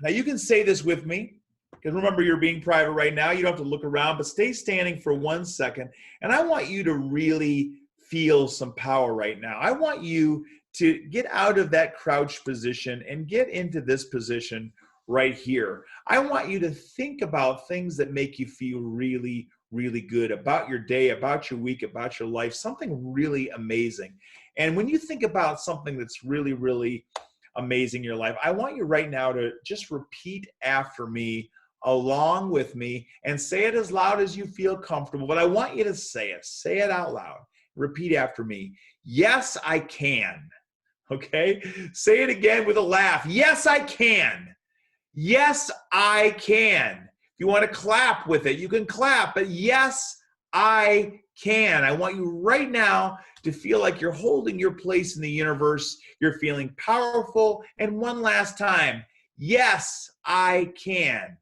Now you can say this with me, because remember, you're being private right now. You don't have to look around, but stay standing for 1 second. And I want you to really feel some power right now. I want you to get out of that crouched position and get into this position right here. I want you to think about things that make you feel really, really good about your day, about your week, about your life, something really amazing. And when you think about something that's really, really amazing in your life, I want you right now to just repeat after me, along with me, and say it as loud as you feel comfortable. But I want you to say it out loud. Repeat after me. Yes, I can. Okay? Say it again with a laugh. Yes, I can. Yes, I can. If you want to clap with it, you can clap, but yes, I can. I want you right now to feel like you're holding your place in the universe. You're feeling powerful. And one last time, yes, I can.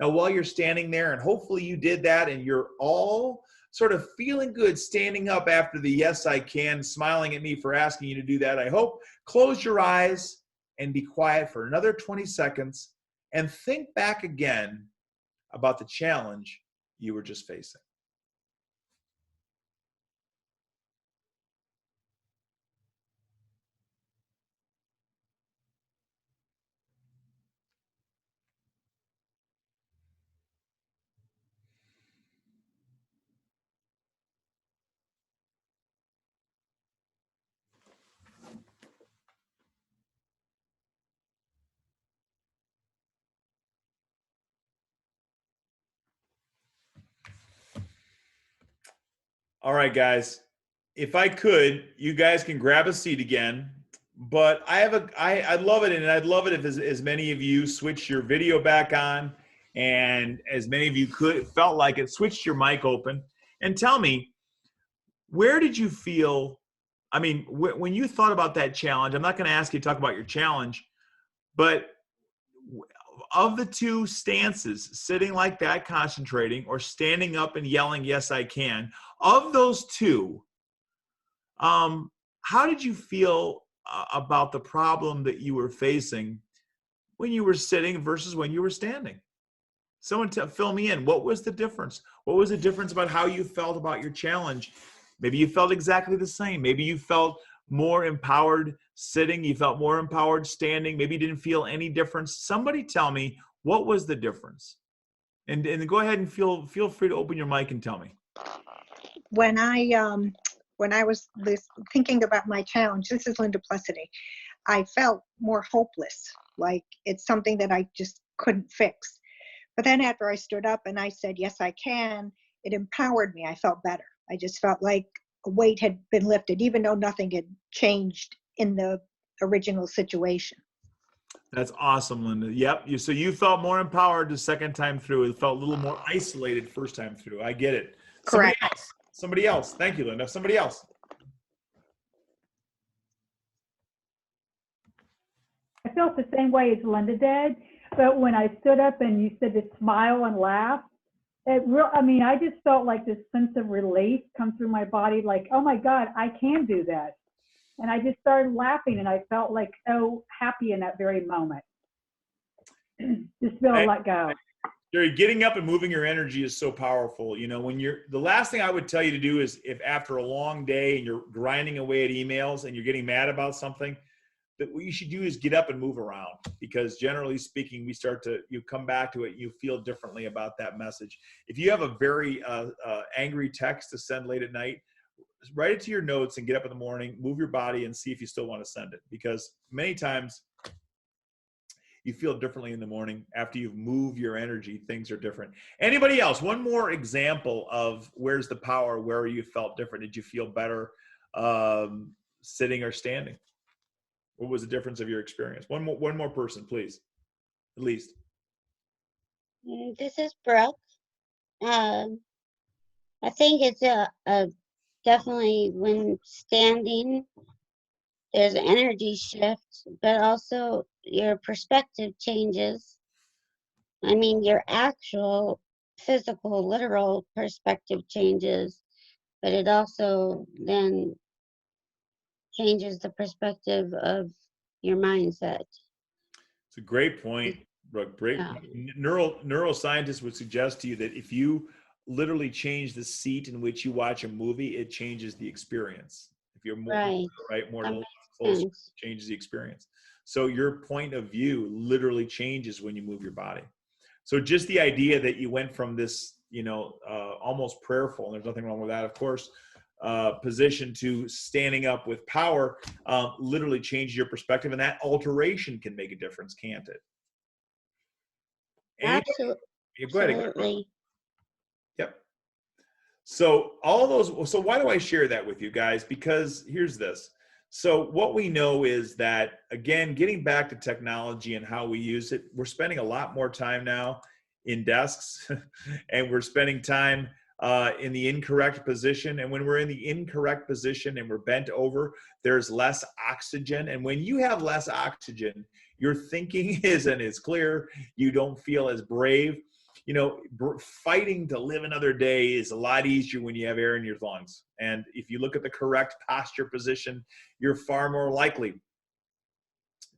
Now, while you're standing there, and hopefully you did that, and you're all sort of feeling good standing up after the yes, I can, smiling at me for asking you to do that, I hope, close your eyes and be quiet for another 20 seconds and think back again about the challenge you were just facing. All right, guys. If I could, you guys can grab a seat again. But I'd love it, and I'd love it if as many of you switch your video back on, and as many of you felt like it, switched your mic open, and tell me, where did you feel? I mean, when you thought about that challenge, I'm not going to ask you to talk about your challenge, but of the 2 stances, sitting like that, concentrating, or standing up and yelling, yes, I can, of those 2, how did you feel about the problem that you were facing when you were sitting versus when you were standing? Someone fill me in. What was the difference? What was the difference about how you felt about your challenge? Maybe you felt exactly the same. Maybe you felt more empowered sitting. You felt more empowered standing. Maybe you didn't feel any difference. Somebody tell me, what was the difference? And go ahead and feel free to open your mic and tell me. When I was thinking about my challenge, this is Linda Plessity, I felt more hopeless, like it's something that I just couldn't fix. But then after I stood up and I said, yes, I can, it empowered me. I felt better. I just felt like a weight had been lifted, even though nothing had changed in the original situation. That's awesome, Linda. Yep. So you felt more empowered the second time through. It felt a little more isolated first time through. I get it. Correct. Somebody else. Thank you, Linda. Somebody else. I felt the same way as Linda did, but when I stood up and you said to smile and laugh, I just felt like this sense of relief come through my body, like, oh my God, I can do that. And I just started laughing, and I felt like so happy in that very moment. Just feel let go. Jerry, getting up and moving your energy is so powerful. You know, the last thing I would tell you to do is, if after a long day and you're grinding away at emails and you're getting mad about something, that what you should do is get up and move around, because generally speaking, you come back to it, you feel differently about that message. If you have a very angry text to send late at night, write it to your notes and get up in the morning, move your body and see if you still want to send it. Because many times you feel differently in the morning. After you've moved your energy, things are different. Anybody else? One more example of where's the power, where you felt different. Did you feel better sitting or standing? What was the difference of your experience? One more person, please, at least. This is Brooke. I think it's a definitely when standing, there's an energy shift, but also your perspective changes. I mean, your actual physical, literal perspective changes, but it also then changes the perspective of your mindset. It's a great point, Brooke. Great. Yeah. Neuroscientists would suggest to you that if you literally change the seat in which you watch a movie, it changes the experience. If you're more more closer, it changes the experience. So your point of view literally changes when you move your body. So just the idea that you went from this, almost prayerful, and there's nothing wrong with that, of course, position to standing up with power literally changes your perspective, and that alteration can make a difference, can't it? Absolutely. Go ahead. Absolutely. Yep. So all those. So why do I share that with you guys? Because here's this. So what we know is that, again, getting back to technology and how we use it, we're spending a lot more time now in desks, and we're spending time in the incorrect position. And when we're in the incorrect position and we're bent over, there's less oxygen. And when you have less oxygen, your thinking isn't as clear. You don't feel as brave. Fighting to live another day is a lot easier when you have air in your lungs. And if you look at the correct posture position, you're far more likely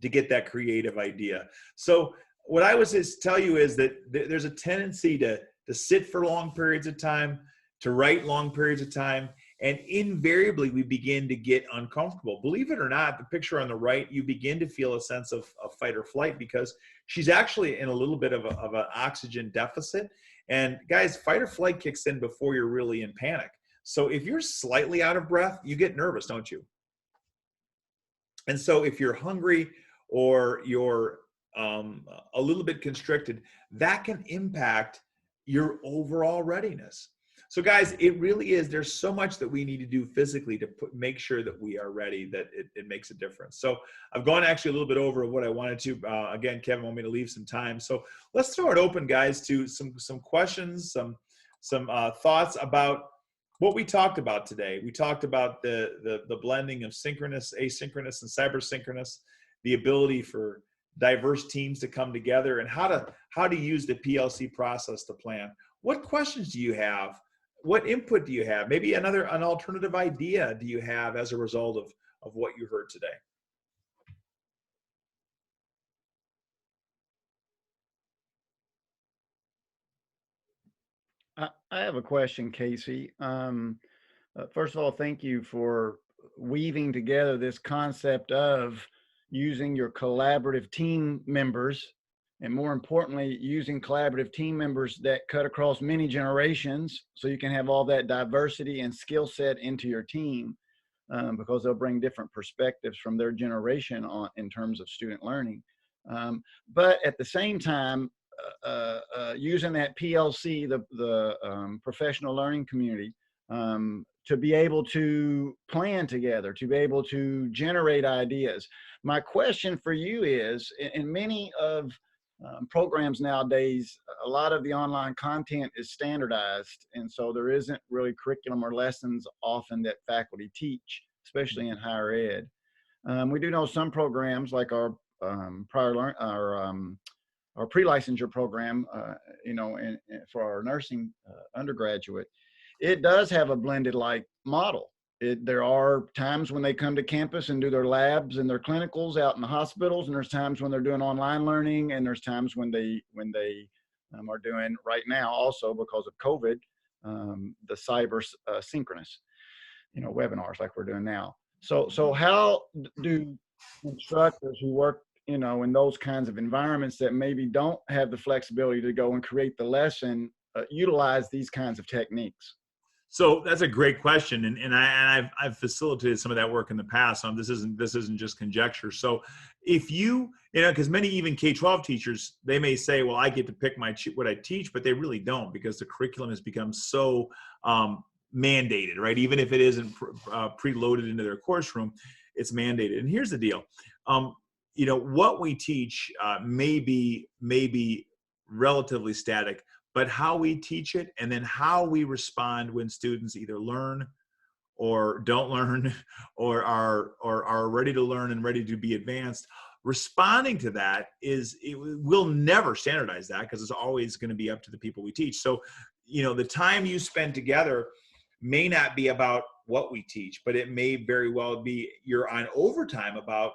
to get that creative idea. So what I would tell you is that there's a tendency to sit for long periods of time, to write long periods of time, and invariably we begin to get uncomfortable. Believe it or not, the picture on the right, you begin to feel a sense of fight or flight because she's actually in a little bit of an oxygen deficit. And guys, fight or flight kicks in before you're really in panic. So if you're slightly out of breath, you get nervous, don't you? And so if you're hungry or you're a little bit constricted, that can impact your overall readiness. So guys, it really is, there's so much that we need to do physically to make sure that we are ready, that it makes a difference. So I've gone actually a little bit over what I wanted to. Again, Kevin wanted me to leave some time. So let's throw it open, guys, to some questions, some thoughts about what we talked about today. We talked about the blending of synchronous, asynchronous, and cybersynchronous, the ability for diverse teams to come together, and how to use the PLC process to plan. What questions do you have? What input do you have? Maybe an alternative idea do you have as a result of what you heard today? I have a question, Casey. First of all, thank you for weaving together this concept of using your collaborative team members, and more importantly, using collaborative team members that cut across many generations, so you can have all that diversity and skill set into your team, because they'll bring different perspectives from their generation in terms of student learning. But at the same time, using that PLC, the professional learning community, to be able to plan together, to be able to generate ideas. My question for you is, in many of programs nowadays, a lot of the online content is standardized, and so there isn't really curriculum or lessons often that faculty teach, especially in higher ed. We do know some programs like our pre-licensure program, for our nursing undergraduate, it does have a blended like model. There are times when they come to campus and do their labs and their clinicals out in the hospitals, and there's times when they're doing online learning, and there's times when they are doing right now, also because of COVID, the cyber synchronous, webinars like we're doing now. So how do instructors who work in those kinds of environments that maybe don't have the flexibility to go and create the lesson utilize these kinds of techniques? So that's a great question, and I've facilitated some of that work in the past. So this isn't just conjecture. So if because many even K-12 teachers, they may say, well, I get to pick what I teach, but they really don't, because the curriculum has become so mandated, right? Even if it isn't preloaded into their course room, it's mandated. And here's the deal, what we teach may be relatively static, but how we teach it and then how we respond when students either learn or don't learn or are ready to learn and ready to be advanced, responding to that we'll never standardize that, because it's always going to be up to the people we teach. So, the time you spend together may not be about what we teach, but it may very well be you're on overtime about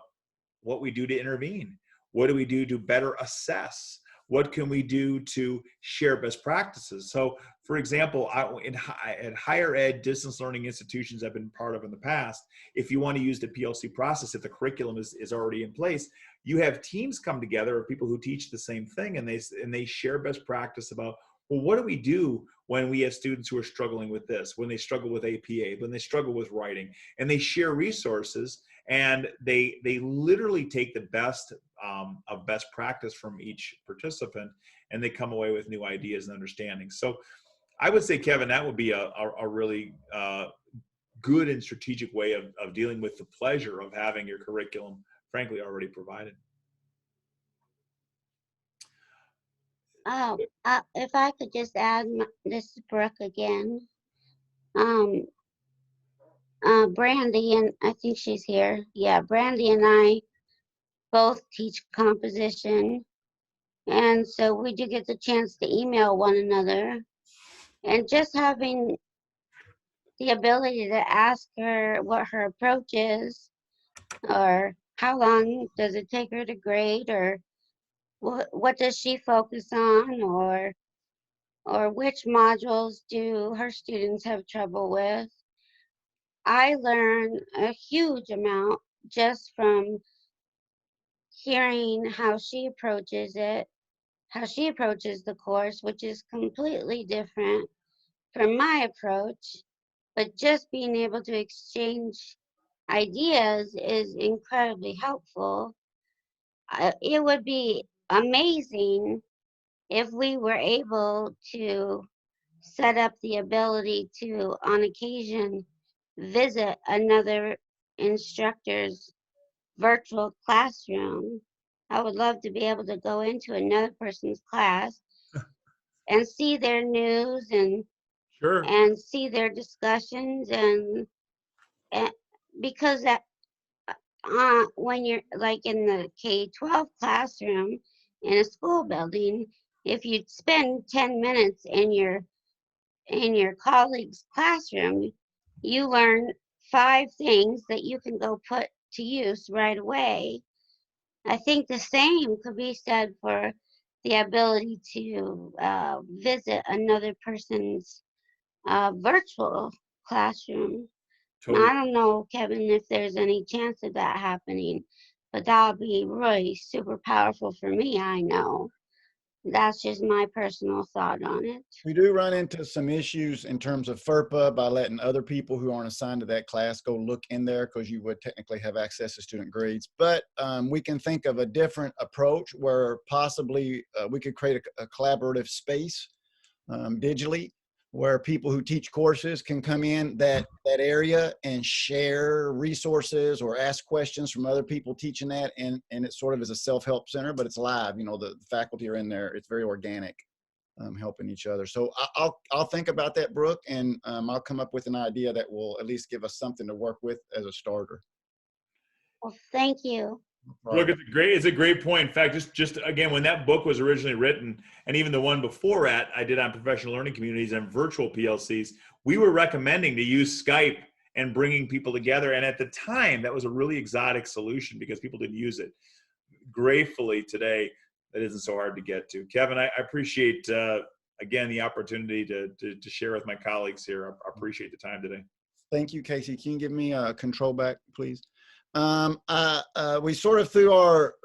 what we do to intervene. What do we do to better assess? What can we do to share best practices? So, for example, at higher ed distance learning institutions I've been part of in the past, if you want to use the PLC process, if the curriculum is already in place, you have teams come together of people who teach the same thing, and they share best practice about, well, what do we do when we have students who are struggling with this, when they struggle with APA, when they struggle with writing, and they share resources, and they literally take the best of best practice from each participant, and they come away with new ideas and understanding. So I would say, Kevin, that would be a really good and strategic way of dealing with the pleasure of having your curriculum, frankly, already provided. Oh, if I could just add, this is Brooke again. Brandy, and I think she's here. Yeah, Brandy and I both teach composition. And so we do get the chance to email one another. And just having the ability to ask her what her approach is, or how long does it take her to grade, or what does she focus on, or which modules do her students have trouble with. I learn a huge amount just from hearing how she approaches it, how she approaches the course, which is completely different from my approach. But just being able to exchange ideas is incredibly helpful. It would be amazing if we were able to set up the ability to, on occasion, visit another instructor's virtual classroom. I would love to be able to go into another person's class and see their news and Sure. and see their discussions, and because that when you're like in the K-12 classroom in a school building, if you spend 10 minutes in your colleague's classroom, you learn 5 things that you can go put to use right away. I think the same could be said for the ability to visit another person's virtual classroom. Totally. Now, I don't know, Kevin, if there's any chance of that happening, but that would be really super powerful for me, I know. That's just my personal thought on it. We do run into some issues in terms of FERPA by letting other people who aren't assigned to that class go look in there, because you would technically have access to student grades. But we can think of a different approach where possibly we could create a collaborative space digitally, where people who teach courses can come in that area and share resources or ask questions from other people teaching that. And it sort of is a self-help center, but it's live. The faculty are in there. It's very organic, helping each other. So I'll think about that, Brooke, and I'll come up with an idea that will at least give us something to work with as a starter. Well, thank you. Look, it's a great point. In fact, just again, when that book was originally written, and even the one before that I did on professional learning communities and virtual PLCs, we were recommending to use Skype and bringing people together. And at the time, that was a really exotic solution because people didn't use it. Gratefully today, that isn't so hard to get to. Kevin, I appreciate, again, the opportunity to share with my colleagues here. I appreciate the time today. Thank you, Casey. Can you give me a control back, please? We sort of, through our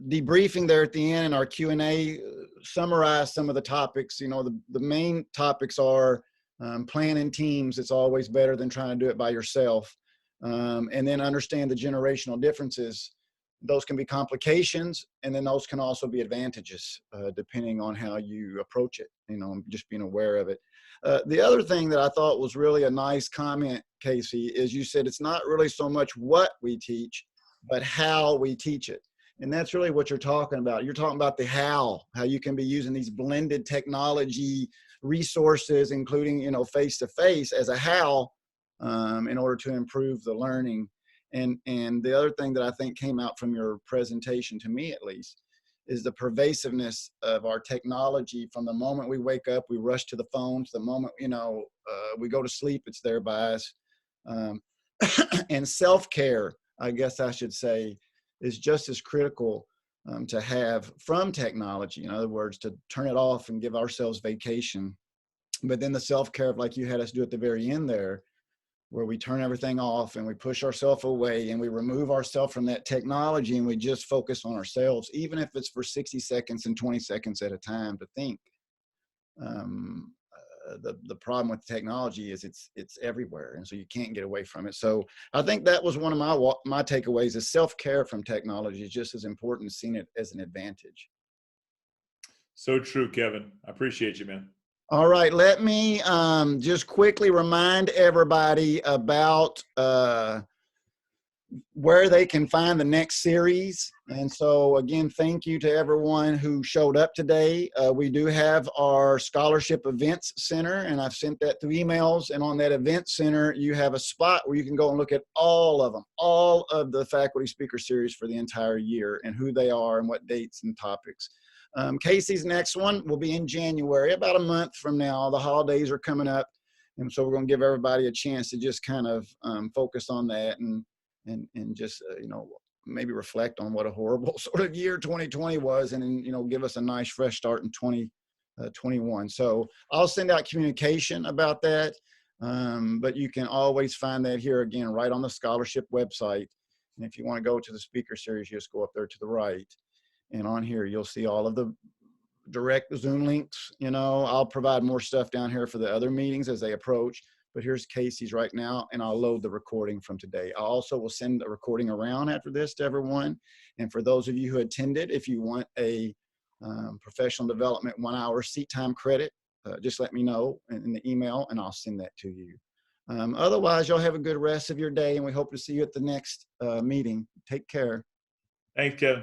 debriefing there at the end and our Q&A, summarized some of the topics. The main topics are Plan in teams. It's always better than trying to do it by yourself. And then understand the generational differences. Those can be complications, and then those can also be advantages, depending on how you approach it, just being aware of it. The other thing that I thought was really a nice comment, Casey, is you said it's not really so much what we teach, but how we teach it. And that's really what you're talking about. You're talking about the how you can be using these blended technology resources, including, face-to-face as a how, in order to improve the learning. And the other thing that I think came out from your presentation, to me at least, is the pervasiveness of our technology. From the moment we wake up, we rush to the phones. The moment, we go to sleep, it's there by us. And self-care, I guess I should say, is just as critical to have from technology. In other words, to turn it off and give ourselves vacation. But then the self-care, like you had us do at the very end there, where we turn everything off and we push ourselves away and we remove ourselves from that technology and we just focus on ourselves, even if it's for 60 seconds and 20 seconds at a time to think. The problem with technology is it's everywhere, and so you can't get away from it. So I think that was one of my takeaways, is self-care from technology is just as important as seeing it as an advantage. So true, Kevin. I appreciate you, man. All right, let me just quickly remind everybody about where they can find the next series. And so again, thank you to everyone who showed up today. We do have our Scholarship Events Center, and I've sent that through emails. And on that Event Center, you have a spot where you can go and look at all of them, all of the faculty speaker series for the entire year and who they are and what dates and topics. Casey's next one will be in January, about a month from now. The holidays are coming up, and so we're going to give everybody a chance to just kind of focus on that and just maybe reflect on what a horrible sort of year 2020 was, and then give us a nice fresh start in 2021. So I'll send out communication about that, but you can always find that here again right on the scholarship website. And if you want to go to the speaker series, you just go up there to the right. And on here, you'll see all of the direct Zoom links. I'll provide more stuff down here for the other meetings as they approach, but here's Casey's right now, and I'll load the recording from today. I also will send a recording around after this to everyone. And for those of you who attended, if you want a professional development 1-hour seat time credit, just let me know in the email and I'll send that to you. Otherwise, you'll have a good rest of your day, and we hope to see you at the next meeting. Take care. Thanks, Kevin.